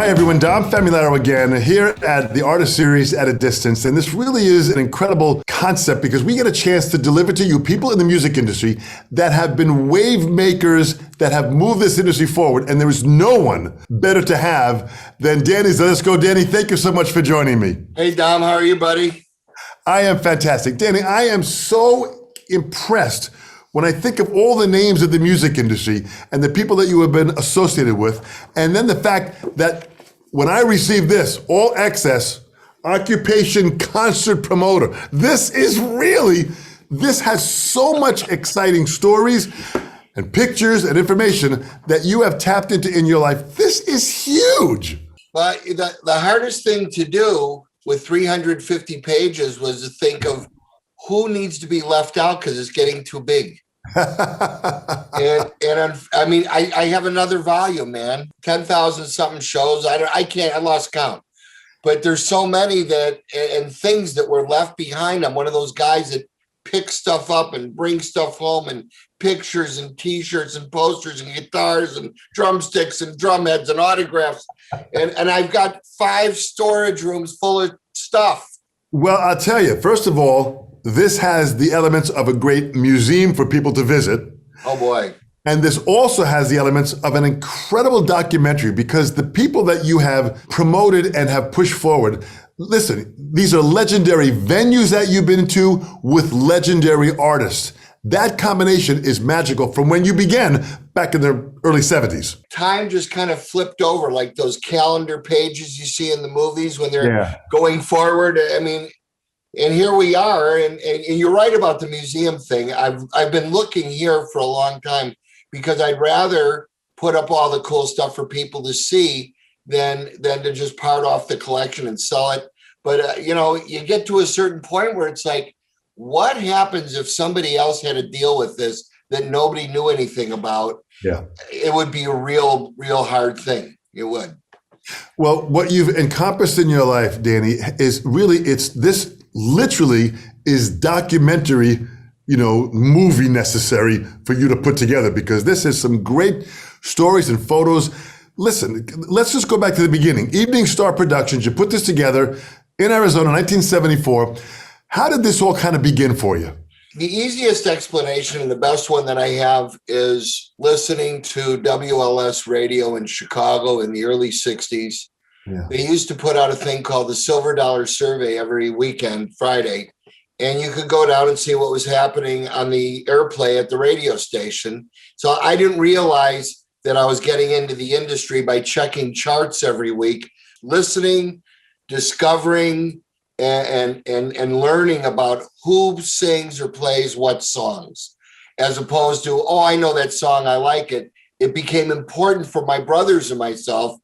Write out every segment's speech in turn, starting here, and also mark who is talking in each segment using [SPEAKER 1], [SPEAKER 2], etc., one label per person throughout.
[SPEAKER 1] Hi everyone, Dom Famularo again here at the Artist Series at a Distance. And this really is an incredible concept because we get a chance to deliver to you people in the music industry that have been wave makers that have moved this industry forward. And there is no one better to have than Danny Zelisko. Danny, thank you so much for joining me.
[SPEAKER 2] Hey Dom, how are you, buddy?
[SPEAKER 1] I am fantastic. Danny, I am so impressed when I think of all the names of the music industry and the people that you have been associated with, and then the fact that when I received this, all access, occupation concert promoter, this has so much exciting stories and pictures and information that you have tapped into in your life. This is huge.
[SPEAKER 2] But the hardest thing to do with 350 pages was to think of who needs to be left out because it's getting too big. I mean, I have another volume, man. 10,000 something shows. I lost count. But there's so many and things that were left behind. I'm one of those guys that pick stuff up and bring stuff home, and pictures and T-shirts and posters and guitars and drumsticks and drumheads and autographs. And I've got 5 storage rooms full of stuff.
[SPEAKER 1] Well, I'll tell you, first of all, this has the elements of a great museum for people to visit.
[SPEAKER 2] Oh boy.
[SPEAKER 1] And this also has the elements of an incredible documentary because the people that you have promoted and have pushed forward, listen, these are legendary venues that you've been to with legendary artists. That combination is magical from when you began back in the early 70s.
[SPEAKER 2] Time just kind of flipped over like those calendar pages you see in the movies when they're going forward. I mean, and here we are, and you're right about the museum thing. I've been looking here for a long time because I'd rather put up all the cool stuff for people to see than to just part off the collection and sell it. But you get to a certain point where it's like, what happens if somebody else had to deal with this that nobody knew anything about?
[SPEAKER 1] Yeah, it
[SPEAKER 2] would be a real hard thing. It would.
[SPEAKER 1] Well, what you've encompassed in your life, Danny, is really this literally is documentary, movie necessary for you to put together because this is some great stories and photos. Listen, let's just go back to the beginning. Evening Star Productions, you put this together in Arizona, 1974. How did this all kind of begin for you?
[SPEAKER 2] The easiest explanation and the best one that I have is listening to WLS radio in Chicago in the early 60s. Yeah. They used to put out a thing called the Silver Dollar Survey every weekend, Friday, and you could go down and see what was happening on the airplay at the radio station. So I didn't realize that I was getting into the industry by checking charts every week, listening, discovering, and learning about who sings or plays what songs, as opposed to, oh, I know that song, I like it. It became important for my brothers and myself.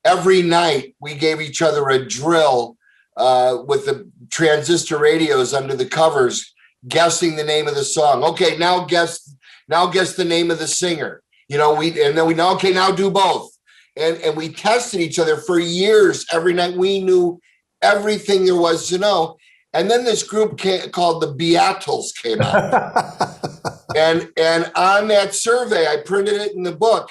[SPEAKER 2] Every night we gave each other a drill with the transistor radios under the covers, guessing the name of the song. Okay, now guess the name of the singer. Now do both. And we tested each other for years. Every night we knew everything there was to know. And then this group called the Beatles came out. and on that survey, I printed it in the book.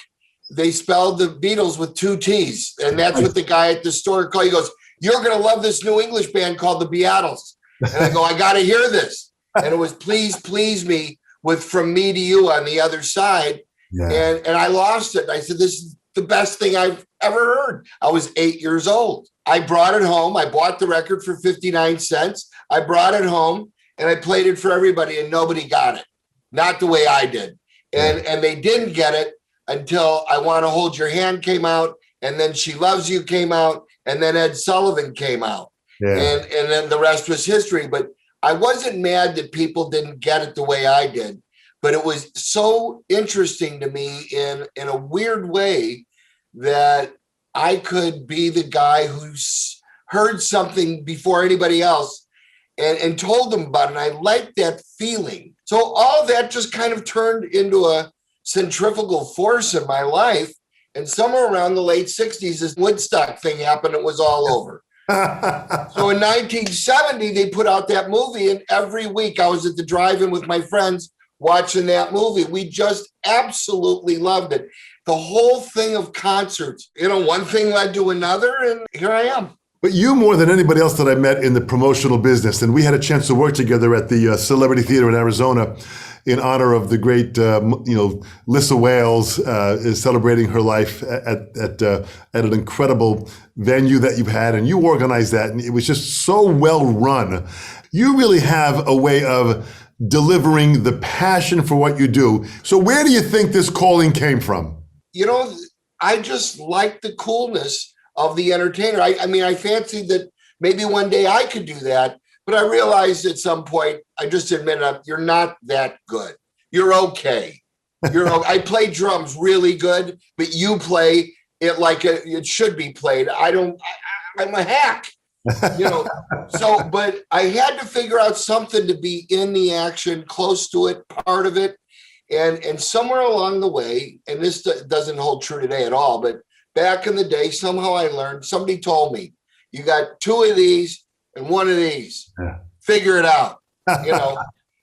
[SPEAKER 2] They spelled the Beatles with 2 T's. And that's what the guy at the store called. He goes, "You're going to love this new English band called the Beatles." And I go, "I got to hear this." And it was Please Me with From Me to You on the other side. Yeah. And I lost it. I said, this is the best thing I've ever heard. I was 8 years old. I brought it home. I bought the record for 59 cents. I brought it home and I played it for everybody and nobody got it. Not the way I did. And they didn't get it until I Want to Hold Your Hand came out, and then She Loves You came out, and then Ed Sullivan came out. Yeah. And then the rest was history. But I wasn't mad that people didn't get it the way I did. But it was so interesting to me in a weird way that I could be the guy who's heard something before anybody else and told them about it. And I liked that feeling. So all that just kind of turned into a centrifugal force in my life. And somewhere around the late 60s, this Woodstock thing happened. It was all over. So in 1970, they put out that movie. And every week I was at the drive-in with my friends watching that movie. We just absolutely loved it. The whole thing of concerts, one thing led to another, and here I am.
[SPEAKER 1] But you, more than anybody else that I met in the promotional business, and we had a chance to work together at the Celebrity Theater in Arizona in honor of the great, Lissa Wales is celebrating her life at an incredible venue that you've had, and you organized that, and it was just so well run. You really have a way of delivering the passion for what you do. So where do you think this calling came from?
[SPEAKER 2] I just like the coolness of the entertainer. I fancied that maybe one day I could do that, but I realized at some point, I just admitted, you're not that good. You're okay. I play drums really good, but you play it like it should be played. I'm a hack. But I had to figure out something to be in the action, close to it, part of it. And somewhere along the way, and this doesn't hold true today at all, but back in the day, somehow I learned, somebody told me, you got 2 of these and 1 of these. Yeah. Figure it out,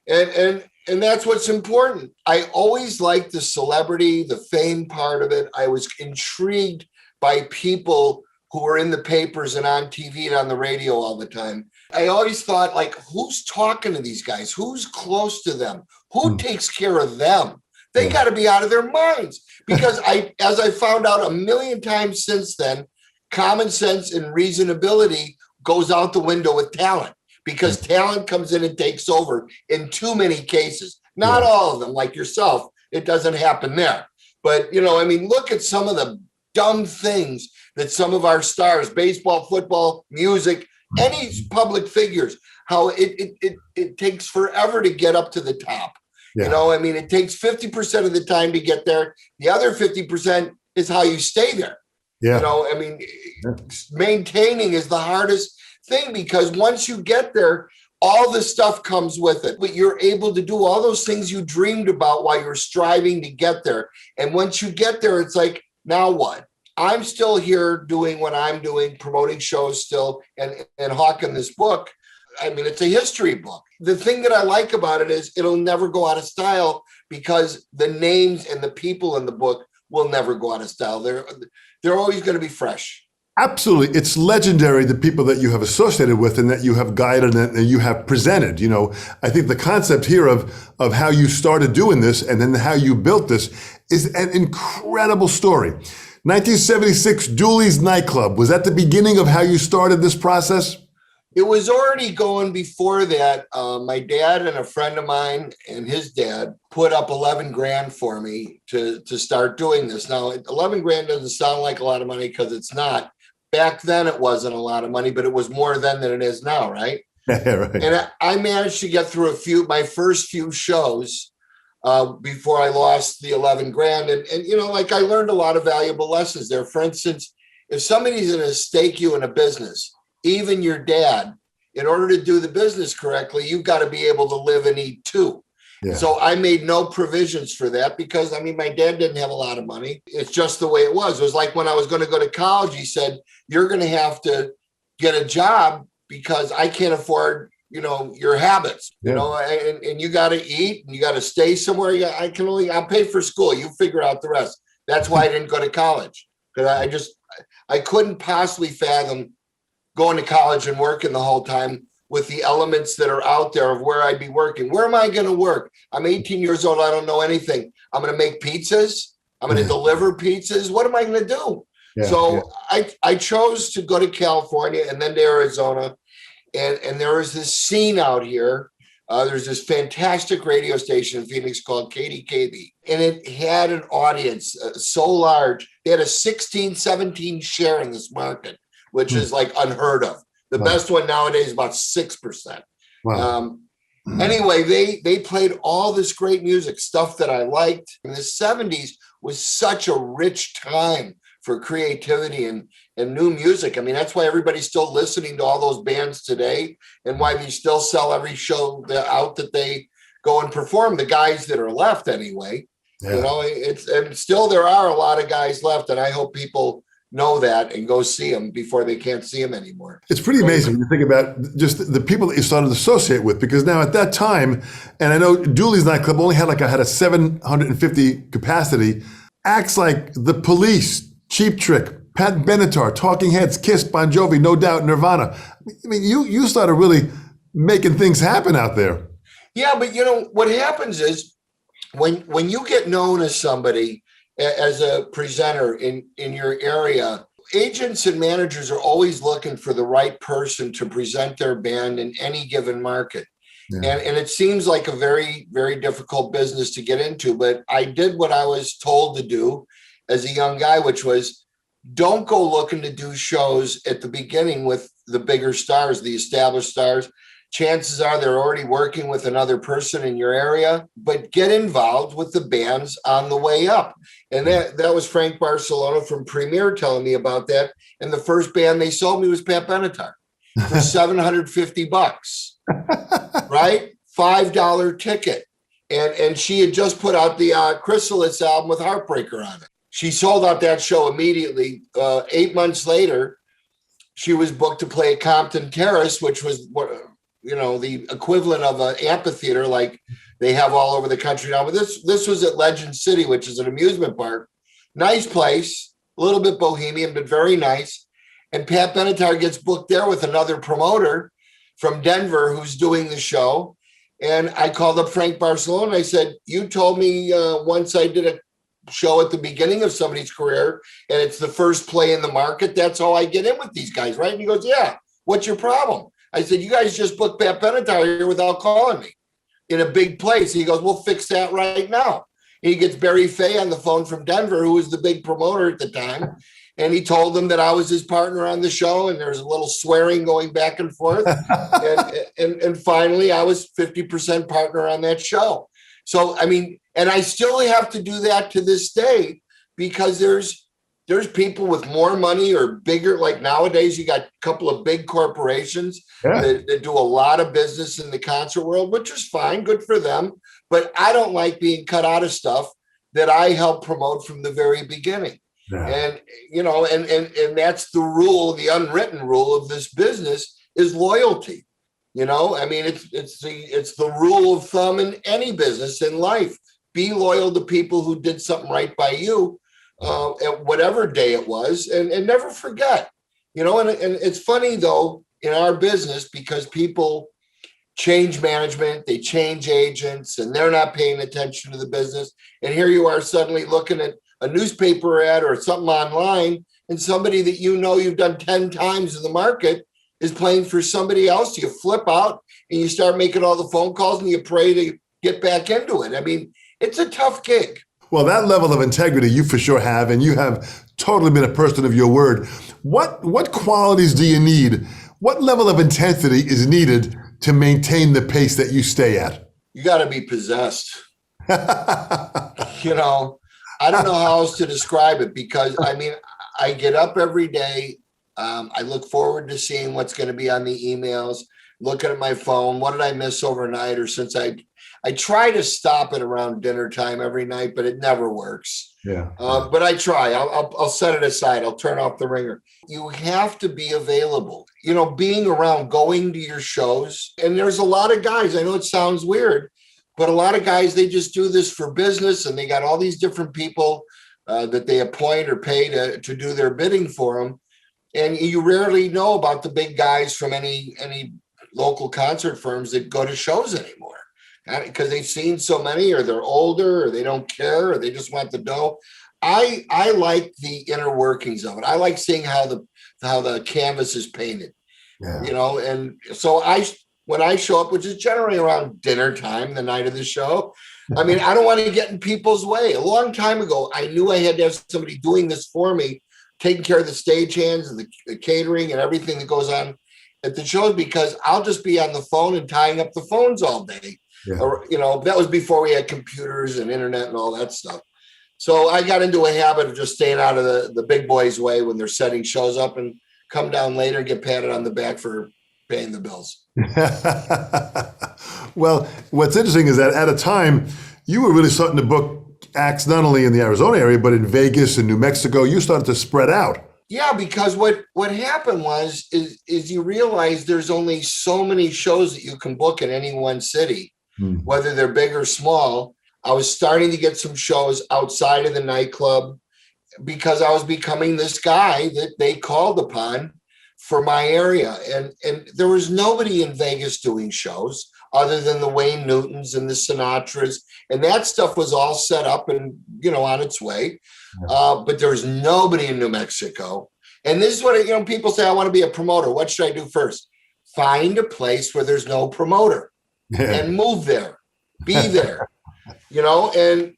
[SPEAKER 2] and that's what's important. I always liked the celebrity, the fame part of it. I was intrigued by people who were in the papers and on TV and on the radio all the time. I always thought, who's talking to these guys? Who's close to them? Who takes care of them? They got to be out of their minds. Because as I found out a million times since then, common sense and reasonability goes out the window with talent, because talent comes in and takes over in too many cases. Not all of them, like yourself. It doesn't happen there. But, look at some of the dumb things that some of our stars, baseball, football, music, any public figures, how it takes forever to get up to the top. Yeah. It takes 50% of the time to get there. The other 50% is how you stay there. Yeah. Maintaining is the hardest thing, because once you get there, all the stuff comes with it. But you're able to do all those things you dreamed about while you're striving to get there. And once you get there, it's like, now what? I'm still here doing what I'm doing, promoting shows still, and hawking this book. It's a history book. The thing that I like about it is it'll never go out of style, because the names and the people in the book will never go out of style. They're always going to be fresh.
[SPEAKER 1] Absolutely. It's legendary, the people that you have associated with and that you have guided and you have presented. I think the concept here of how you started doing this and then how you built this is an incredible story. 1976, Dooley's nightclub. Was that the beginning of how you started this process?
[SPEAKER 2] It was already going before that. My dad and a friend of mine and his dad put up 11 grand for me to start doing this. Now, 11 grand doesn't sound like a lot of money, because it's not. Back then, it wasn't a lot of money, but it was more then than it is now, right? Right. And I managed to get through my first few shows before I lost the 11 grand. And I learned a lot of valuable lessons there. For instance, if somebody's going to stake you in a business, even your dad, in order to do the business correctly, you've got to be able to live and eat too. Yeah. So I made no provisions for that, because my dad didn't have a lot of money. It's just the way it was. It was like when I was going to go to college, he said, you're going to have to get a job, because I can't afford, your habits, and you got to eat and you got to stay somewhere. I'll pay for school. You figure out the rest. That's why I didn't go to college, because I couldn't possibly fathom going to college and working the whole time with the elements that are out there of where I'd be working. Where am I going to work? I'm 18 years old. I don't know anything. I'm going to make pizzas. I'm going to deliver pizzas. What am I going to do? Yeah, so yeah. I chose to go to California and then to Arizona. And there is this scene out here. There's this fantastic radio station in Phoenix called KDKB. And it had an audience so large. They had a 16, 17 share in this market, which is like unheard of. The best one nowadays is about 6%. Wow. Anyway, they played all this great music, stuff that I liked. In the 70s was such a rich time for creativity and new music. That's why everybody's still listening to all those bands today, and why they still sell every show out that they go and perform. The guys that are left anyway, and still there are a lot of guys left, and I hope people know that and go see them before they can't see them anymore.
[SPEAKER 1] It's pretty amazing when you think about just the people that you started to associate with, because now at that time, and I know Dooley's nightclub only had had a 750 capacity, acts like The Police, Cheap Trick, Pat Benatar, Talking Heads, Kiss, Bon Jovi, No Doubt, Nirvana. I mean, you started really making things happen out there.
[SPEAKER 2] Yeah, but what happens is when you get known as somebody, as a presenter in your area, agents and managers are always looking for the right person to present their band in any given market. Yeah. And it seems like a very, very difficult business to get into, but I did what I was told to do as a young guy, which was don't go looking to do shows at the beginning with the bigger stars, the established stars. Chances are they're already working with another person in your area, but get involved with the bands on the way up. And that was Frank Barcelona from Premier telling me about that. And the first band they sold me was Pat Benatar for $750, right? $5 ticket. And she had just put out the Chrysalis album with Heartbreaker on it. She sold out that show immediately. 8 months later, she was booked to play at Compton Terrace, which was the equivalent of an amphitheater like they have all over the country now. But this was at Legend City, which is an amusement park. Nice place, a little bit bohemian, but very nice. And Pat Benatar gets booked there with another promoter from Denver who's doing the show. And I called up Frank Barcelona and I said, you told me once I did a show at the beginning of somebody's career and it's the first play in the market, that's how I get in with these guys, right? And he goes, yeah, what's your problem? I said, you guys just booked Pat Benatar here without calling me in a big place. And he goes, we'll fix that right now. And he gets Barry Fay on the phone from Denver, who was the big promoter at the time. And he told them that I was his partner on the show. And there was a little swearing going back and forth. and finally, I was 50% partner on that show. So, I mean, and I still have to do that to this day because there's people with more money or bigger, like nowadays you got a couple of big corporations that do a lot of business in the concert world, which is fine, good for them. But I don't like being cut out of stuff that I helped promote from the very beginning. Yeah. And, and that's the rule, the unwritten rule of this business is loyalty. I mean, it's the rule of thumb in any business in life. Be loyal to people who did something right by you. At whatever day it was, and never forget, and it's funny though in our business because people change management, they change agents, and they're not paying attention to the business. And here you are suddenly looking at a newspaper ad or something online, and somebody that you've done 10 times in the market is playing for somebody else. You flip out and you start making all the phone calls and you pray to get back into it. I mean, it's a tough gig.
[SPEAKER 1] Well, that level of integrity you for sure have, and you have totally been a person of your word. What qualities do you need? What level of intensity is needed to maintain the pace that you stay at?
[SPEAKER 2] You got to be possessed. I don't know how else to describe it because, I mean, I get up every day. I look forward to seeing what's going to be on the emails, looking at my phone. What did I miss overnight or since I try to stop it around dinner time every night, but it never works. Yeah. But I try. I'll set it aside. I'll turn off the ringer. You have to be available. Being around, going to your shows. And there's a lot of guys. I know it sounds weird, but a lot of guys, they just do this for business, and they got all these different people that they appoint or pay to do their bidding for them. And you rarely know about the big guys from any local concert firms that go to shows anymore. Because they've seen so many, or they're older, or they don't care, or they just want the dough. I like the inner workings of it. I like seeing how the canvas is painted, and so when I show up, which is generally around dinner time, the night of the show, I mean, I don't want to get in people's way. A long time ago, I knew I had to have somebody doing this for me, taking care of the stagehands and the catering and everything that goes on at the shows, because I'll just be on the phone and tying up the phones all day. Yeah. Or, that was before we had computers and internet and all that stuff. So I got into a habit of just staying out of the big boys' way when they're setting shows up and come down later and get patted on the back for paying the bills.
[SPEAKER 1] Well, what's interesting is that at a time, you were really starting to book acts not only in the Arizona area, but in Vegas and New Mexico. You started to spread out.
[SPEAKER 2] Yeah, because what happened is you realize there's only so many shows that you can book in any one city, whether they're big or small. I was starting to get some shows outside of the nightclub because I was becoming this guy that they called upon for my area. And there was nobody in Vegas doing shows other than the Wayne Newtons and the Sinatras. And that stuff was all set up and, on its way. But there was nobody in New Mexico. And this is what, people say, I want to be a promoter. What should I do first? Find a place where there's no promoter and move there, be there, and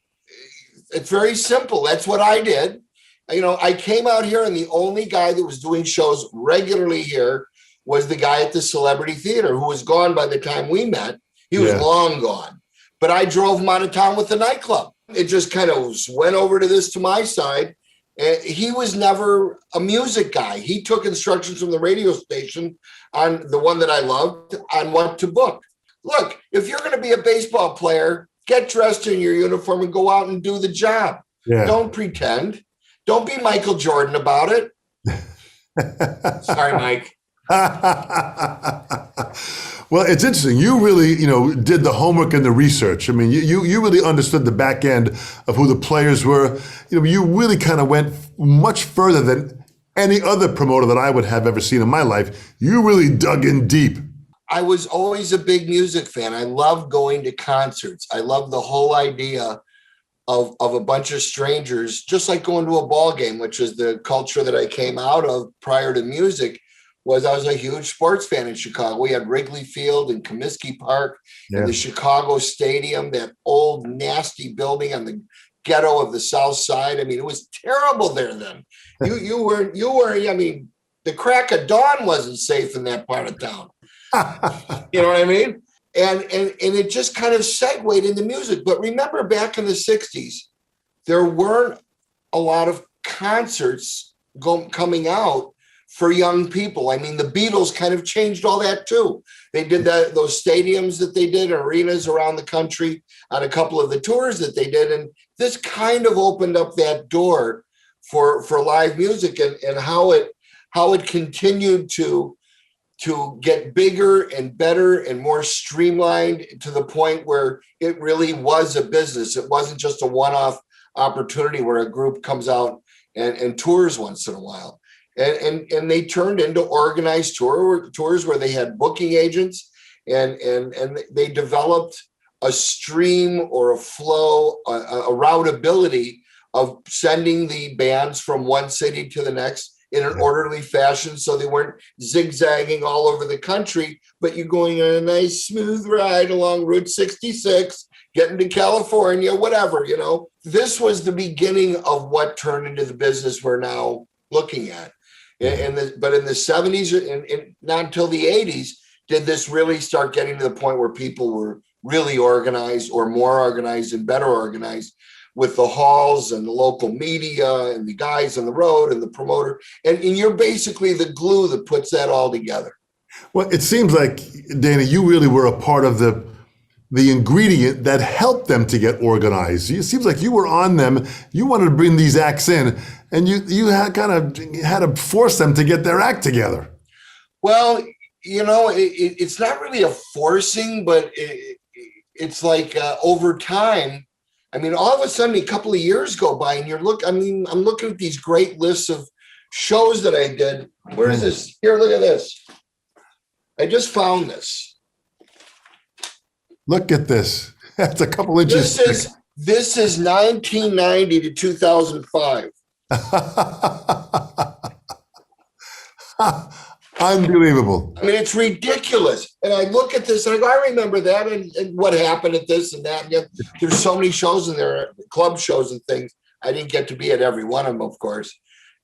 [SPEAKER 2] it's very simple. That's what I did. I came out here and the only guy that was doing shows regularly here was the guy at the Celebrity Theater who was gone by the time we met. He was long gone, but I drove him out of town with the nightclub. It just kind of went over to my side. And he was never a music guy. He took instructions from the radio station on the one that I loved on what to book. Look, if you're going to be a baseball player, get dressed in your uniform and go out and do the job. Yeah. Don't pretend. Don't be Michael Jordan about it. Sorry, Mike.
[SPEAKER 1] Well, it's interesting. You really, did the homework and the research. I mean, you really understood the back end of who the players were. You really kind of went much further than any other promoter that I would have ever seen in my life. You really dug in deep.
[SPEAKER 2] I was always a big music fan. I loved going to concerts. I loved the whole idea of a bunch of strangers, just like going to a ball game, which is the culture that I came out of prior to music. I was a huge sports fan in Chicago. We had Wrigley Field and Comiskey Park and the Chicago Stadium, that old nasty building on the ghetto of the South Side. I mean, it was terrible there then. You were. I mean, the crack of dawn wasn't safe in that part of town. You know what I mean? And it just kind of segued into music. But remember, back in the 60s, there weren't a lot of concerts coming out for young people. I mean, the Beatles kind of changed all that too. They did those stadiums that they did, arenas around the country on a couple of the tours that they did. And this kind of opened up that door for live music and how it continued to get bigger and better and more streamlined to the point where it really was a business. It wasn't just a one-off opportunity where a group comes out and tours once in a while. And they turned into organized tours where they had booking agents and they developed a stream or a flow, a routability of sending the bands from one city to the next in an orderly fashion, so they weren't zigzagging all over the country, but you're going on a nice smooth ride along Route 66, getting to California, whatever, This was the beginning of what turned into the business we're now looking at. But in the 70s and not until the 80s did this really start getting to the point where people were really organized or more organized and better organized, with the halls and the local media and the guys on the road and the promoter. And you're basically the glue that puts that all together.
[SPEAKER 1] Well, it seems like, Dana, you really were a part of the ingredient that helped them to get organized. It seems like you were on them. You wanted to bring these acts in, and you had to force them to get their act together.
[SPEAKER 2] Well, it's not really a forcing, but it's like over time. I mean, all of a sudden, a couple of years go by, and I'm looking at these great lists of shows that I did. Where is this? Here, look at this. I just found this.
[SPEAKER 1] Look at this. That's a couple inches.
[SPEAKER 2] This is 1990 to 2005.
[SPEAKER 1] Unbelievable.
[SPEAKER 2] I mean, it's ridiculous. And I look at this and I go, I remember that and what happened at this and that. And yet, there's so many shows in there, club shows and things. I didn't get to be at every one of them, of course.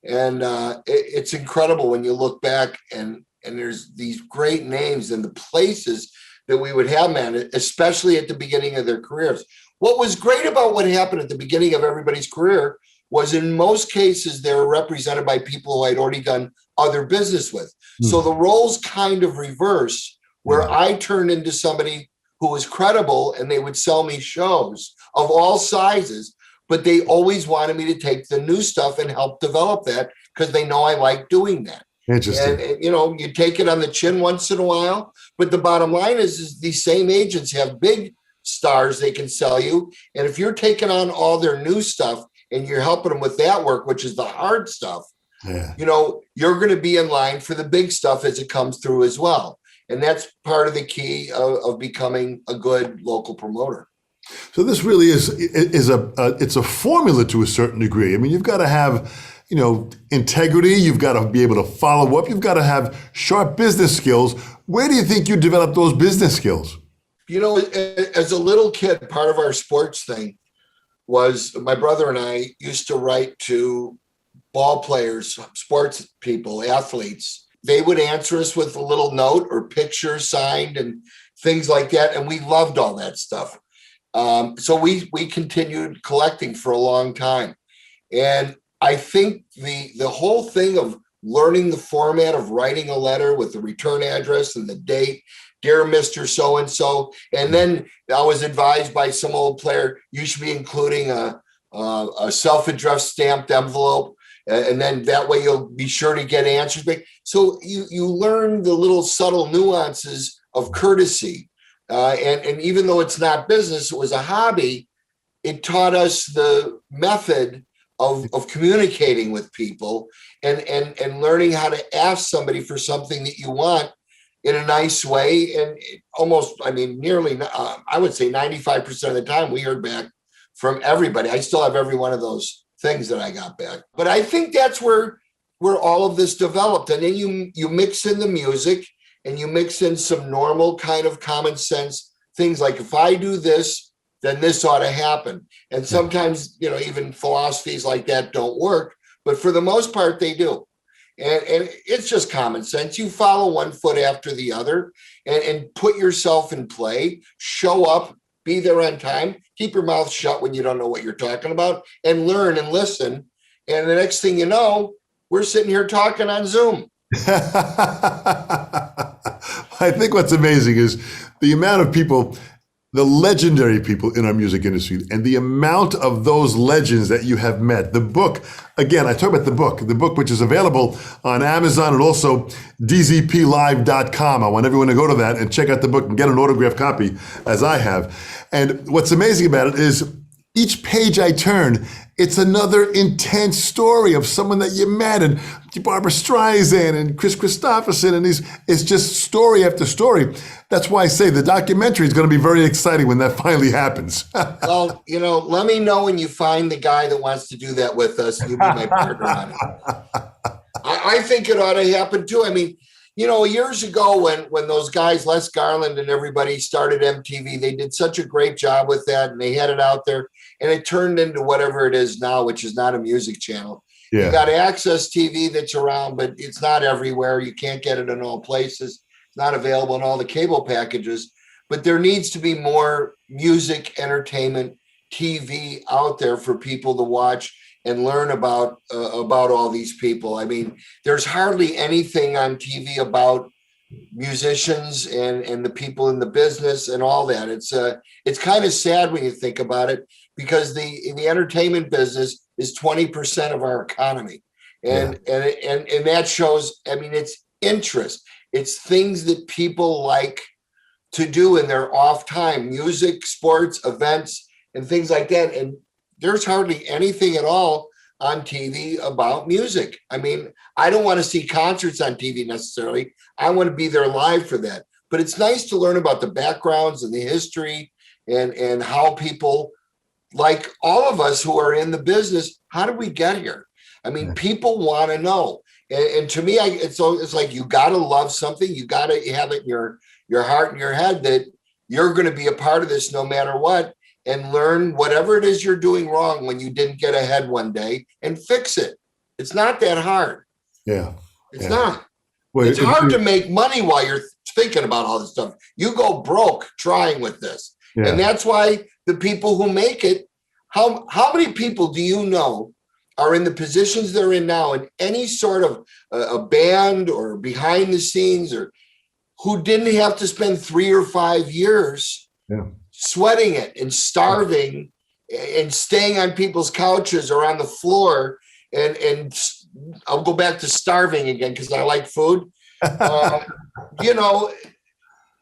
[SPEAKER 2] And it's incredible when you look back and there's these great names and the places that we would have them at, especially at the beginning of their careers. What was great about what happened at the beginning of everybody's career was in most cases, they were represented by people who I'd already done other business with. So the roles kind of reverse, where I turned into somebody who was credible and they would sell me shows of all sizes, but they always wanted me to take the new stuff and help develop that because they know I like doing that.
[SPEAKER 1] Interesting.
[SPEAKER 2] And, you take it on the chin once in a while, but the bottom line is these same agents have big stars they can sell you. And if you're taking on all their new stuff and you're helping them with that work, which is the hard stuff, you're going to be in line for the big stuff as it comes through as well. And that's part of the key of becoming a good local promoter.
[SPEAKER 1] So this really it's a formula to a certain degree. I mean, you've got to have, integrity. You've got to be able to follow up. You've got to have sharp business skills. Where do you think you develop those business skills?
[SPEAKER 2] As a little kid, part of our sports thing was my brother and I used to write to ball players, sports people, athletes. They would answer us with a little note or picture signed and things like that. And we loved all that stuff. So we continued collecting for a long time. And I think the whole thing of learning the format of writing a letter with the return address and the date, dear Mr. So-and-so. And then I was advised by some old player, you should be including a self-addressed stamped envelope. And then that way you'll be sure to get answers back. So you learn the little subtle nuances of courtesy. And even though it's not business, it was a hobby, it taught us the method of communicating with people and learning how to ask somebody for something that you want in a nice way. And nearly, I would say 95% of the time we heard back from everybody. I still have every one of those things that I got back. But I think that's where all of this developed. And then you mix in the music and you mix in some normal kind of common sense things like, if I do this, then this ought to happen. And sometimes, even philosophies like that don't work, but for the most part, they do. And it's just common sense. You follow one foot after the other and put yourself in play, show up, be there on time, keep your mouth shut when you don't know what you're talking about, and learn and listen. And the next thing you know, we're sitting here talking on Zoom.
[SPEAKER 1] I think what's amazing is the amount of people, the legendary people in our music industry, and the amount of those legends that you have met. The book, again, I talk about the book which is available on Amazon and also dzplive.com. I want everyone to go to that and check out the book and get an autographed copy, as I have. And what's amazing about it is each page I turn, it's another intense story of someone that you met, and Barbara Streisand and Chris Christopherson, and it's just story after story. That's why I say the documentary is going to be very exciting when that finally happens.
[SPEAKER 2] Well, let me know when you find the guy that wants to do that with us, and you'll be my partner on it. I think it ought to happen too. I mean, years ago when those guys, Les Garland and everybody started MTV, they did such a great job with that, and they had it out there, and it turned into whatever it is now, which is not a music channel. Yeah. You got Access TV that's around, but it's not everywhere. You can't get it in all places. It's not available in all the cable packages. But there needs to be more music, entertainment, TV out there for people to watch and learn about all these people. I mean, there's hardly anything on TV about musicians and the people in the business and all that. It's kind of sad when you think about it, because the entertainment business is 20% of our economy. And that shows, it's interest. It's things that people like to do in their off time, music, sports, events, and things like that. And there's hardly anything at all on TV about music. I mean, I don't want to see concerts on TV necessarily. I want to be there live for that. But it's nice to learn about the backgrounds and the history and how people, like all of us who are in the business, how did we get here? I mean, people want to know. And to me, it's like you got to love something. You got to have it in your heart and your head that you're going to be a part of this no matter what, and learn whatever it is you're doing wrong when you didn't get ahead one day and fix it. It's not that hard.
[SPEAKER 1] Yeah.
[SPEAKER 2] It's not. Well, it's hard to make money while you're thinking about all this stuff. You go broke trying with this. Yeah. And that's why the people who make it, how many people do you know are in the positions they're in now in any sort of a band or behind the scenes, or who didn't have to spend 3 or 5 years sweating it and starving and staying on people's couches or on the floor, and I'll go back to starving again because I like food. You know,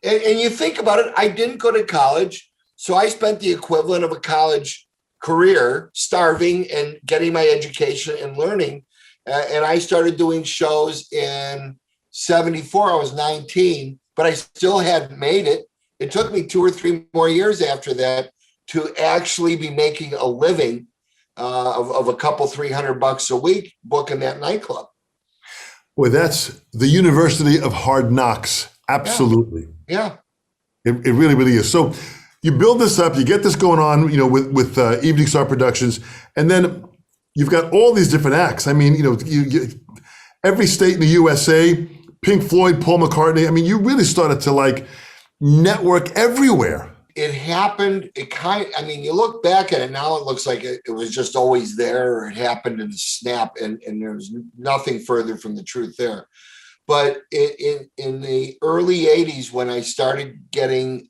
[SPEAKER 2] and you think about it, I didn't go to college, so I spent the equivalent of a college career starving and getting my education and learning. And I started doing shows in 74. I was 19, but I still hadn't made it. It took me 2 or 3 more years after that to actually be making a living of a couple $300 a week booking that nightclub.
[SPEAKER 1] Boy, that's the University of Hard Knocks. Absolutely.
[SPEAKER 2] Yeah.
[SPEAKER 1] It really, really is. So you build this up, you get this going on, with Evening Star Productions, and then you've got all these different acts. I mean, every state in the USA, Pink Floyd, Paul McCartney. I mean, you really started to network everywhere.
[SPEAKER 2] It happened. You look back at it now, it looks like it was just always there, or it happened in a snap, and there's nothing further from the truth there. But in the early 80s, when I started getting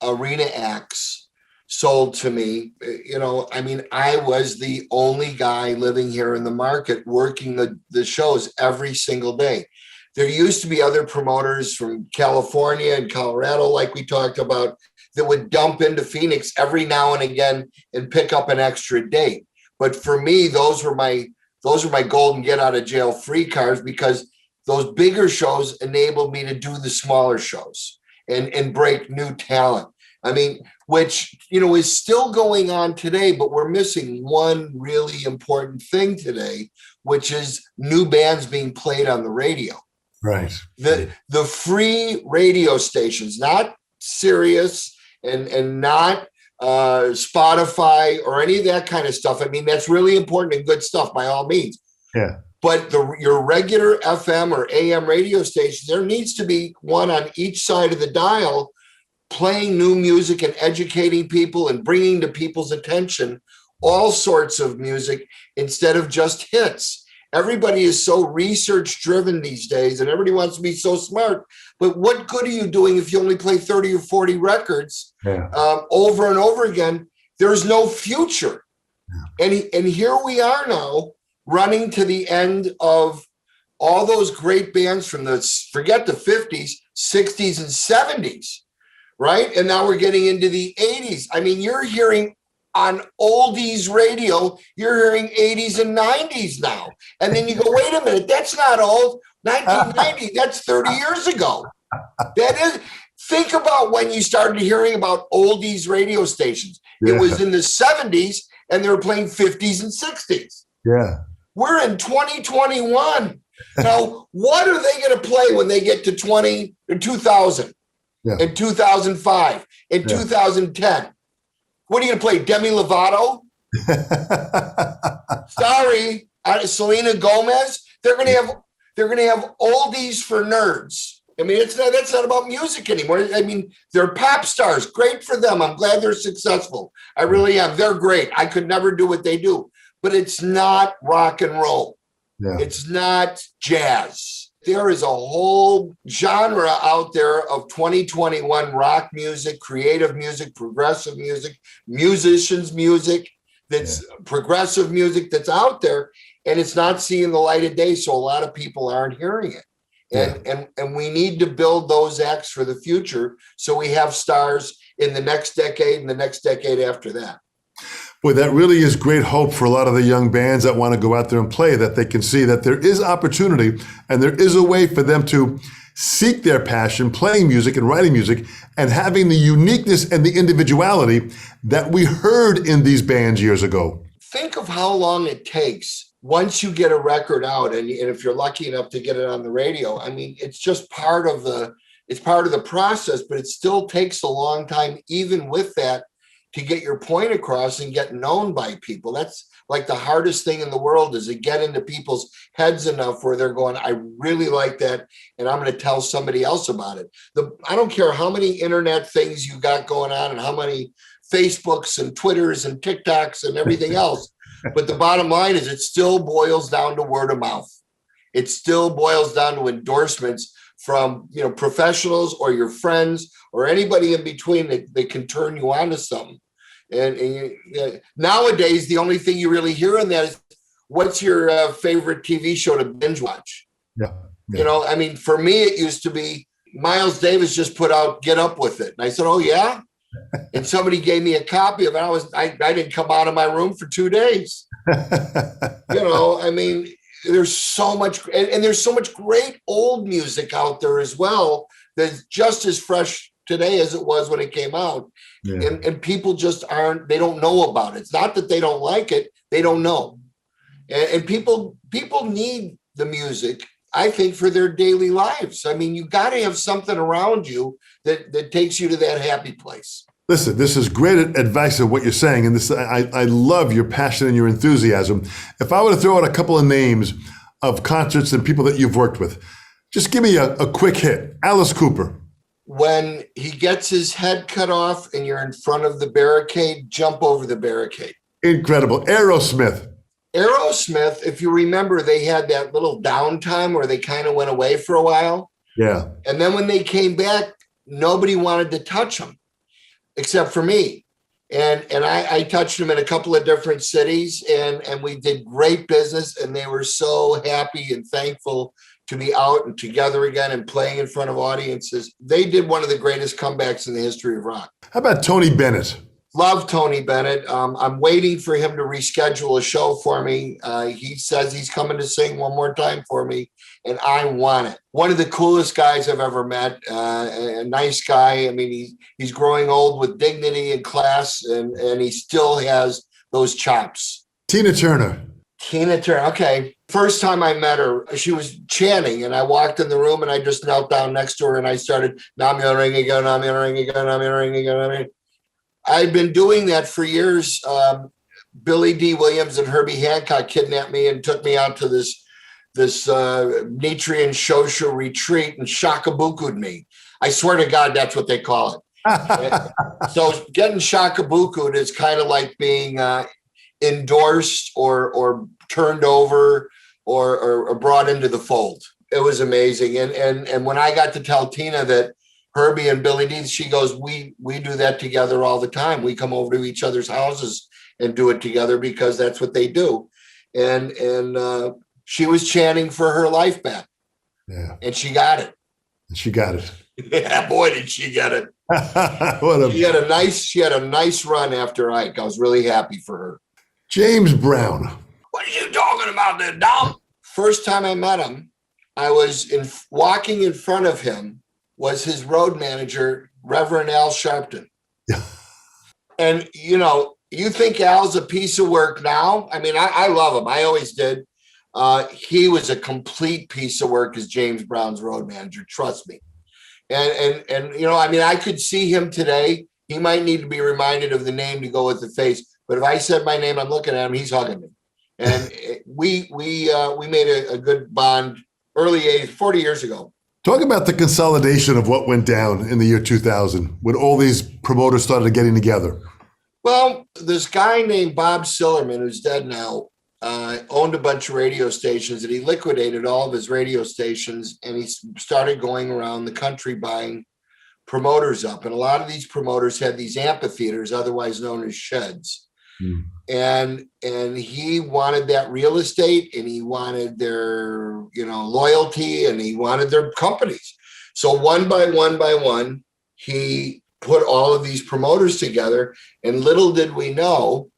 [SPEAKER 2] arena acts sold to me, I was the only guy living here in the market working the shows every single day. There used to be other promoters from California and Colorado, like we talked about, that would dump into Phoenix every now and again and pick up an extra date. But for me, those were my golden get out of jail free cards, because those bigger shows enabled me to do the smaller shows and break new talent. I mean, which, is still going on today, but we're missing one really important thing today, which is new bands being played on the radio.
[SPEAKER 1] Right.
[SPEAKER 2] The free radio stations, not Sirius and not Spotify or any of that kind of stuff. I mean, that's really important and good stuff by all means.
[SPEAKER 1] Yeah.
[SPEAKER 2] But your regular FM or AM radio stations, there needs to be one on each side of the dial playing new music and educating people and bringing to people's attention all sorts of music instead of just hits. Everybody is so research driven these days, and everybody wants to be so smart. But what good are you doing if you only play 30 or 40 records over and over again? There's no future. Yeah. And here we are now, running to the end of all those great bands from forget the 50s, 60s, and 70s, right? And now we're getting into the 80s. I mean, you're hearing on oldies radio, you're hearing 80s and 90s now. And then you go, wait a minute, that's not old. 1990, that's 30 years ago. Think about when you started hearing about oldies radio stations. Yeah. It was in the 70s, and they were playing 50s and 60s.
[SPEAKER 1] Yeah.
[SPEAKER 2] We're in 2021. Now, what are they going to play when they get to 2000 and 2005 and 2010? What are you going to play, Demi Lovato? Sorry, Selena Gomez. They're going to have oldies for nerds. I mean, that's not about music anymore. I mean, they're pop stars. Great for them. I'm glad they're successful. I really am. They're great. I could never do what they do. But it's not rock and roll. Yeah. It's not jazz. There is a whole genre out there of 2021 rock music, creative music, progressive music, musicians' music, that's progressive music that's out there, and it's not seeing the light of day, so a lot of people aren't hearing it. And we need to build those acts for the future so we have stars in the next decade and the next decade after that.
[SPEAKER 1] Boy, that really is great hope for a lot of the young bands that want to go out there and play, that they can see that there is opportunity and there is a way for them to seek their passion, playing music and writing music, and having the uniqueness and the individuality that we heard in these bands years ago.
[SPEAKER 2] Think of how long it takes once you get a record out, and if you're lucky enough to get it on the radio. I mean, it's just part of the process, but it still takes a long time, even with that, to get your point across and get known by people. That's like the hardest thing in the world, is to get into people's heads enough where they're going, I really like that, and I'm going to tell somebody else about it. I don't care how many internet things you got going on and how many Facebooks and Twitters and TikToks and everything else, but the bottom line is it still boils down to word of mouth. It still boils down to endorsements from professionals or your friends or anybody in between that can turn you on to something. Nowadays, the only thing you really hear in that is, what's your favorite TV show to binge watch?
[SPEAKER 1] Yeah.
[SPEAKER 2] You know, I mean, for me, it used to be Miles Davis just put out Get Up With It. And I said, oh, yeah? And somebody gave me a copy of it. I didn't come out of my room for 2 days. You know, I mean, there's so much, and there's so much great old music out there as well that's just as fresh today as it was when it came out. Yeah. And people just they don't know about it. It's not that they don't like it, they don't know. And people need the music, I think, for their daily lives. I mean, you got to have something around you that takes you to that happy place.
[SPEAKER 1] Listen, this is great advice of what you're saying, and this I love your passion and your enthusiasm. If I were to throw out a couple of names of concerts and people that you've worked with, just give me a quick hit. Alice Cooper.
[SPEAKER 2] When he gets his head cut off and you're in front of the barricade, jump over the barricade.
[SPEAKER 1] Incredible. Aerosmith,
[SPEAKER 2] if you remember, they had that little downtime where they kind of went away for a while.
[SPEAKER 1] Yeah.
[SPEAKER 2] And then when they came back, nobody wanted to touch them except for me. And I touched them in a couple of different cities, and we did great business, and they were so happy and thankful to be out and together again and playing in front of audiences. They did one of the greatest comebacks in the history of rock.
[SPEAKER 1] How about Tony Bennett?
[SPEAKER 2] Love Tony Bennett. I'm waiting for him to reschedule a show for me. He says he's coming to sing one more time for me, and I want it. One of the coolest guys I've ever met. A nice guy. I mean, he's growing old with dignity and class, and he still has those chops.
[SPEAKER 1] Tina Turner.
[SPEAKER 2] Okay. First time I met her, she was chanting, and I walked in the room and I just knelt down next to her and I started, Nam Myoho Renge Kyo, Nam Myoho Renge Kyo, Nam Myoho Renge Kyo, Nam Myoho Renge Kyo. I've been doing that for years. Billy D. Williams and Herbie Hancock kidnapped me and took me out to this Nichiren Shoshu retreat and shakabuku'd me. I swear to God, that's what they call it. So getting shakabuku'd is kind of like being endorsed or turned over or brought into the fold. It was amazing. And when I got to tell Tina that Herbie and Billy D, she goes, we do that together all the time. We come over to each other's houses and do it together because that's what they do. And she was chanting for her life back.
[SPEAKER 1] Yeah.
[SPEAKER 2] And she got it. Yeah, boy, did she get it. She had a nice run after Ike. I was really happy for her.
[SPEAKER 1] James Brown.
[SPEAKER 2] What are you talking about there, Dom? First time I met him, I was walking in front of him was his road manager, Reverend Al Sharpton. And, you know, you think Al's a piece of work now? I mean, I love him. I always did. He was a complete piece of work as James Brown's road manager. Trust me. And you know, I mean, I could see him today. He might need to be reminded of the name to go with the face. But if I said my name, I'm looking at him, he's hugging me. And we made a good bond early 80s, 40 years ago.
[SPEAKER 1] Talk about the consolidation of what went down in the year 2000 when all these promoters started getting together.
[SPEAKER 2] Well, this guy named Bob Sillerman, who's dead now, owned a bunch of radio stations, and he liquidated all of his radio stations, and he started going around the country buying promoters up. And a lot of these promoters had these amphitheaters, otherwise known as sheds. And he wanted that real estate, and he wanted their, you know, loyalty, and he wanted their companies. So one by one, he put all of these promoters together, and little did we know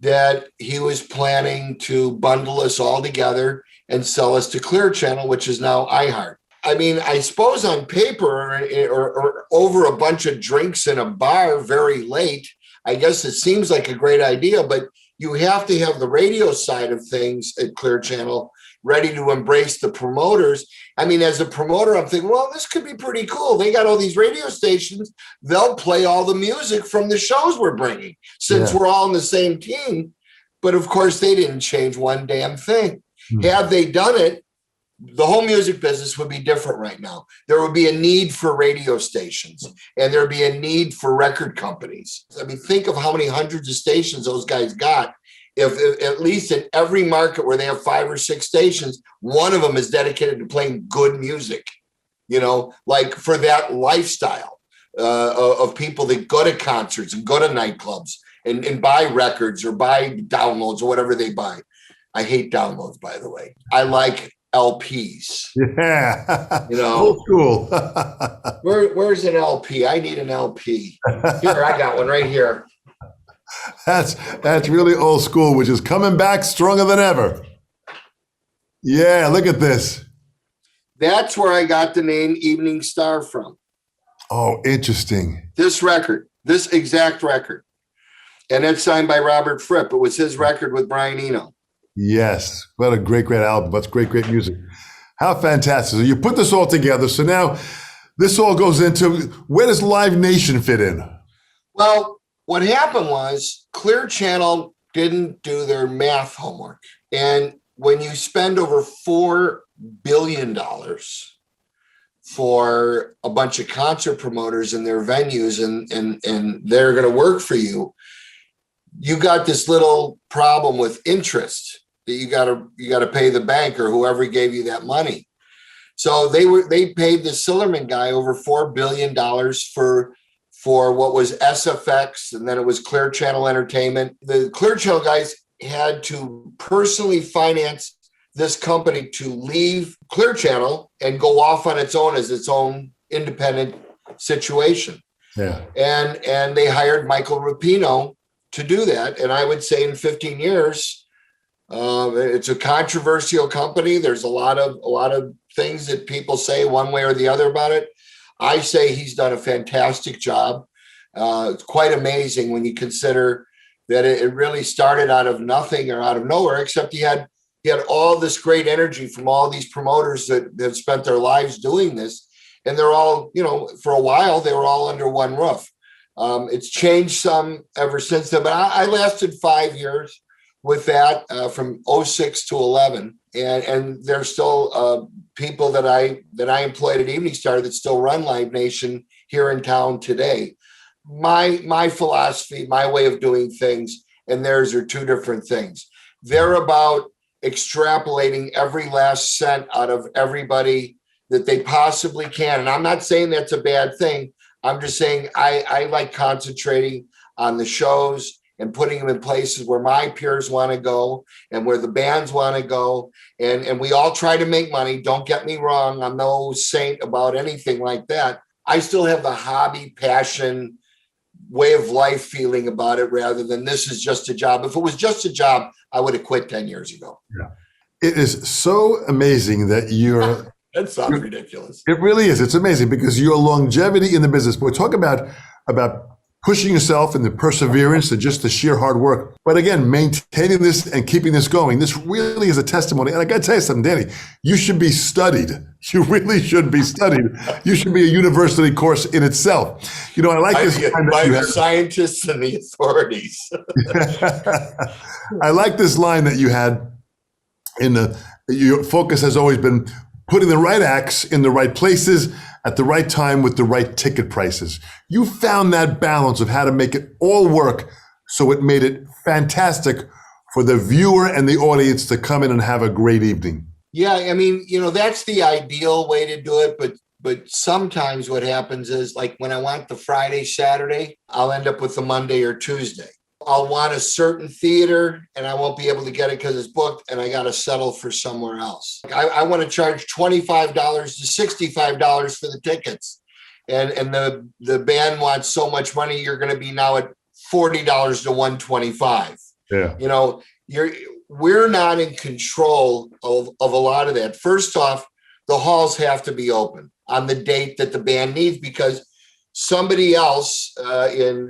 [SPEAKER 2] that he was planning to bundle us all together and sell us to Clear Channel, which is now iHeart. I mean, I suppose on paper or over a bunch of drinks in a bar very late, I guess it seems like a great idea, but you have to have the radio side of things at Clear Channel ready to embrace the promoters. I mean, as a promoter, I'm thinking, well, this could be pretty cool. They got all these radio stations. They'll play all the music from the shows we're bringing since we're all on the same team. But of course, they didn't change one damn thing. Had they done it, the whole music business would be different right now. There would be a need for radio stations, and there'd be a need for record companies. I mean, think of how many hundreds of stations those guys got. If at least in every market where they have 5 or 6 stations, one of them is dedicated to playing good music, you know, like for that lifestyle of people that go to concerts and go to nightclubs and buy records or buy downloads or whatever they buy. I hate downloads, by the way. I like LPs.
[SPEAKER 1] Yeah.
[SPEAKER 2] You know,
[SPEAKER 1] old school.
[SPEAKER 2] where's an LP? I need an LP. Here, I got one right here.
[SPEAKER 1] That's really old school, which is coming back stronger than ever. Yeah, look at this.
[SPEAKER 2] That's where I got the name Evening Star from.
[SPEAKER 1] Oh, interesting.
[SPEAKER 2] This record, this exact record. And it's signed by Robert Fripp. It was his record with Brian Eno.
[SPEAKER 1] Yes. What a great album. That's great music. How fantastic. So you put this all together. So now this all goes into, where does Live Nation fit in?
[SPEAKER 2] Well, what happened was Clear Channel didn't do their math homework. And when you spend over $4 billion for a bunch of concert promoters and their venues and they're going to work for you, you got this little problem with interest that you got to pay the bank or whoever gave you that money. So they paid the Sillerman guy over $4 billion for what was SFX, and then it was Clear Channel Entertainment. The Clear Channel guys had to personally finance this company to leave Clear Channel and go off on its own as its own independent situation.
[SPEAKER 1] Yeah.
[SPEAKER 2] And they hired Michael Rapino to do that. And I would say in 15 years, it's a controversial company. There's a lot of things that people say one way or the other about it. I say he's done a fantastic job. It's quite amazing when you consider that it really started out of nothing or out of nowhere, except he had all this great energy from all these promoters that have spent their lives doing this. And they're all, for a while, they were all under one roof. It's changed some ever since then, but I lasted 5 years with that from 06 to 11. And there's still people that I employed at Evening Star that still run Live Nation here in town today. My philosophy, my way of doing things, and theirs are two different things. They're about extrapolating every last cent out of everybody that they possibly can. And I'm not saying that's a bad thing. I'm just saying I like concentrating on the shows and putting them in places where my peers want to go and where the bands want to go. And we all try to make money. Don't get me wrong. I'm no saint about anything like that. I still have the hobby, passion, way of life feeling about it rather than this is just a job. If it was just a job, I would have quit 10 years ago.
[SPEAKER 1] Yeah. It is so amazing that you're...
[SPEAKER 2] That sounds ridiculous.
[SPEAKER 1] It really is. It's amazing because your longevity in the business. But talk about pushing yourself and the perseverance and just the sheer hard work. But again, maintaining this and keeping this going, this really is a testimony. And I got to tell you something, Danny, you should be studied. You really should be studied. You should be a university course in itself. I like this
[SPEAKER 2] by the scientists and the authorities.
[SPEAKER 1] I like this line that you had your focus has always been putting the right acts in the right places at the right time with the right ticket prices. You found that balance of how to make it all work so it made it fantastic for the viewer and the audience to come in and have a great evening.
[SPEAKER 2] Yeah, I mean, that's the ideal way to do it, but sometimes what happens is, like, when I want the Friday, Saturday, I'll end up with the Monday or Tuesday. I'll want a certain theater and I won't be able to get it because it's booked and I got to settle for somewhere else. I want to charge $25 to $65 for the tickets. And the band wants so much money, you're going to be now at $40 to $125. Yeah. We're not in control of a lot of that. First off, the halls have to be open on the date that the band needs, because somebody else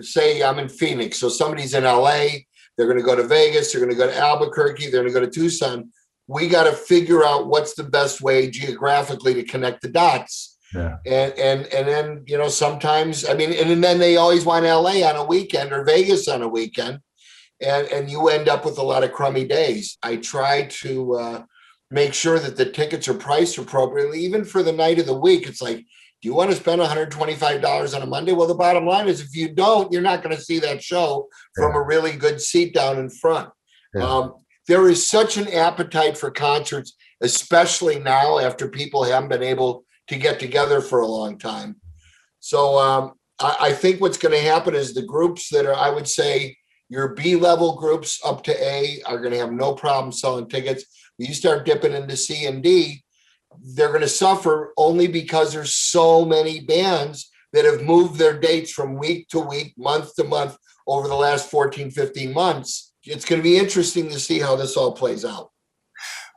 [SPEAKER 2] say I'm in Phoenix, so somebody's in LA, they're going to go to Vegas, they're going to go to Albuquerque, they're going to go to Tucson. We got to figure out what's the best way geographically to connect the dots. Yeah. And then, sometimes, and then they always want LA on a weekend or Vegas on a weekend. And you end up with a lot of crummy days. I try to make sure that the tickets are priced appropriately, even for the night of the week. It's like, do you want to spend $125 on a Monday? Well, the bottom line is, if you don't, you're not going to see that show from a really good seat down in front. Yeah. There is such an appetite for concerts, especially now after people haven't been able to get together for a long time. So I think what's going to happen is the groups that are, I would say, Your B-level groups up to A are going to have no problem selling tickets. When you start dipping into C and D, they're going to suffer only because there's so many bands that have moved their dates from week to week, month to month over the last 14, 15 months. It's going to be interesting to see how this all plays out.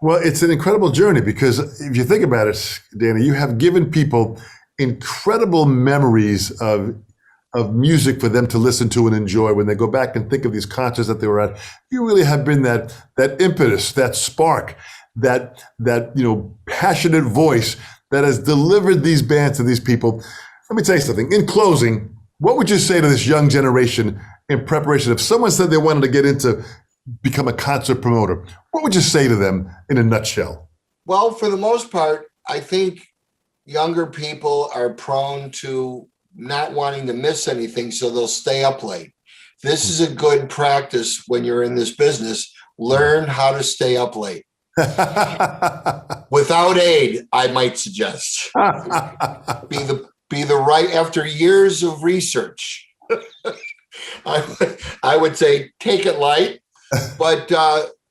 [SPEAKER 1] Well, it's an incredible journey because if you think about it, Danny, you have given people incredible memories of music for them to listen to and enjoy when they go back and think of these concerts that they were at. You really have been that impetus, that spark, that passionate voice that has delivered these bands to these people. Let me tell you something. In closing, what would you say to this young generation in preparation? If someone said they wanted to get into become a concert promoter, what would you say to them in a nutshell?
[SPEAKER 2] Well, for the most part, I think younger people are prone to not wanting to miss anything, so they'll stay up late. This is a good practice when you're in this business. Learn how to stay up late. Without aid, I might suggest. Be the right, after years of research, I would say take it light, but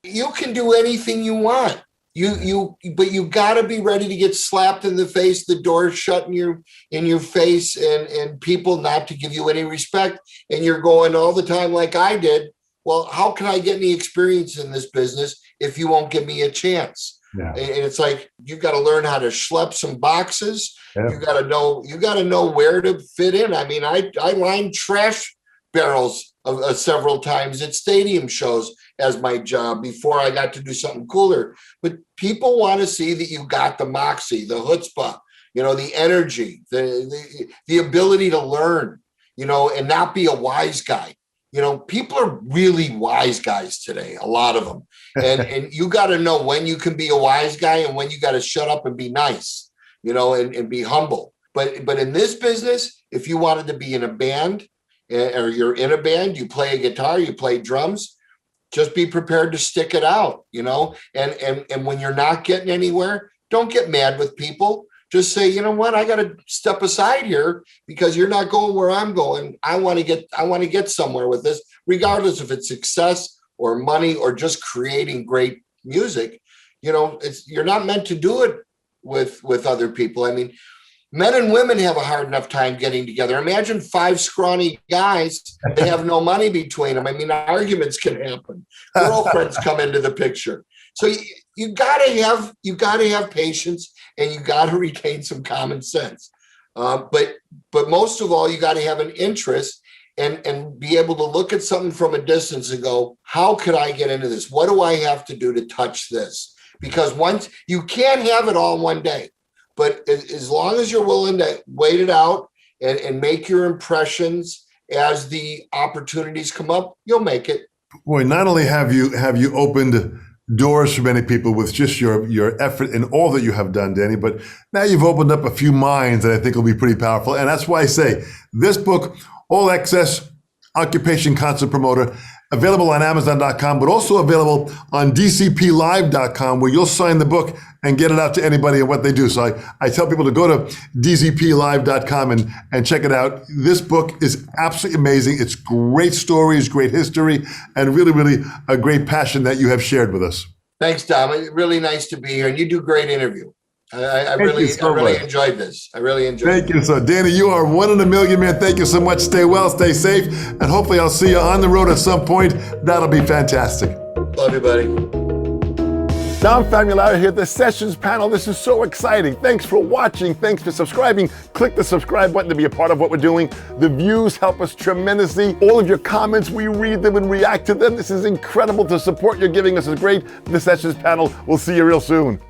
[SPEAKER 2] you can do anything you want. But you got to be ready to get slapped in the face, the door shut in your face, and people not to give you any respect. And you're going all the time like I did. Well, how can I get any experience in this business if you won't give me a chance? Yeah. And it's like you got to learn how to schlep some boxes. Yeah. You got to know where to fit in. I mean, I lined trash barrels several times at stadium shows as my job before I got to do something cooler. But people want to see that you got the moxie, the chutzpah, the energy, the ability to learn, and not be a wise guy. People are really wise guys today, a lot of them. And you got to know when you can be a wise guy and when you got to shut up and be nice, and be humble. But in this business, if you wanted to be in a band or you're in a band, you play a guitar, you play drums, just be prepared to stick it out, and when you're not getting anywhere, don't get mad with people. Just say, you know what, I got to step aside here because you're not going where I'm going. I want to get somewhere with this, regardless if it's success or money or just creating great music. You're not meant to do it with other people. I mean, men and women have a hard enough time getting together. Imagine 5 scrawny guys, they have no money between them. I mean, arguments can happen. Girlfriends come into the picture. So you gotta have patience, and you gotta retain some common sense. But most of all, you gotta have an interest and be able to look at something from a distance and go, how could I get into this? What do I have to do to touch this? Because once you can't have it all in one day. But as long as you're willing to wait it out and make your impressions as the opportunities come up, you'll make it.
[SPEAKER 1] Boy, not only have you opened doors for many people with just your effort and all that you have done, Danny, but now you've opened up a few minds that I think will be pretty powerful. And that's why I say this book, All Access Occupation Concert Promoter, available on Amazon.com, but also available on DCPLive.com, where you'll sign the book and get it out to anybody and what they do. So I tell people to go to DCPLive.com and check it out. This book is absolutely amazing. It's great stories, great history, and really, really a great passion that you have shared with us.
[SPEAKER 2] Thanks, Tom. It's really nice to be here, and you do a great interview. I really enjoyed this. I really enjoyed it.
[SPEAKER 1] Thank you. So, Danny, you are one in a million, man. Thank you so much. Stay well, stay safe, and hopefully I'll see you on the road at some point. That'll be fantastic.
[SPEAKER 2] Love you, buddy.
[SPEAKER 1] Dom Famularo here, the Sessions panel. This is so exciting. Thanks for watching. Thanks for subscribing. Click the subscribe button to be a part of what we're doing. The views help us tremendously. All of your comments, we read them and react to them. This is incredible. The support you're giving us is great. The Sessions panel. We'll see you real soon.